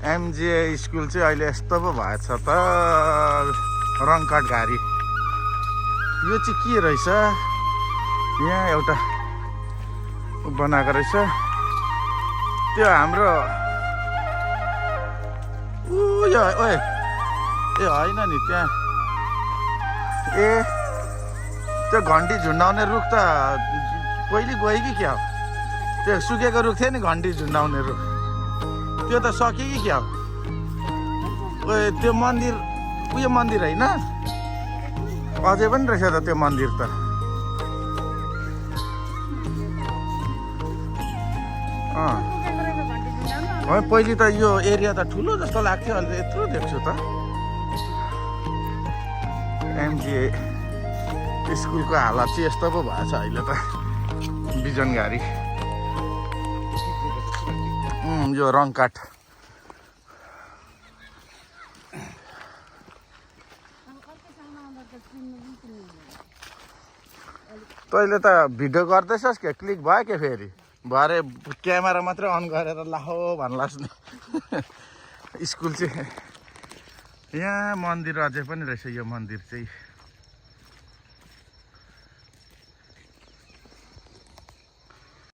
एमजिए school चाहिँ अहिले यस्तो पो भएछ त रङकट घारी। यो चाहिँ के रहेछ यहाँ एउटा बनाएको रहेछ त्यो हाम्रो यो ओए ए होइन नि त्यहाँ ए त्यो घन्टी झुन्डाउने रुख त पहिले गयो कि क्या हो त्यो सुकेको रुख थियो नि घन्टी झुन्डाउने रुख त्यो त सक्यो कि क्या हो ओए त्यो मन्दिर उयो मन्दिर होइन अझै पनि रहेछ त त्यो मन्दिर त पहिले त यो एरिया त ठुलो जस्तो लाग्थ्यो अहिले त यत्रो देख्छु त एमजिए स्कुलको हालत चाहिँ यस्तो पो भएछ अहिले त बिजनघारी यो रङकाट तैँले त भिडियो गर्दैछस् क्या क्लिक भयो क्या फेरि भरे क्यामेरा मात्रै अन गरेर लाहो भन्लास् नि स्कुल चाहिँ यहाँ मन्दिर अझै पनि रहेछ यो मन्दिर चाहिँ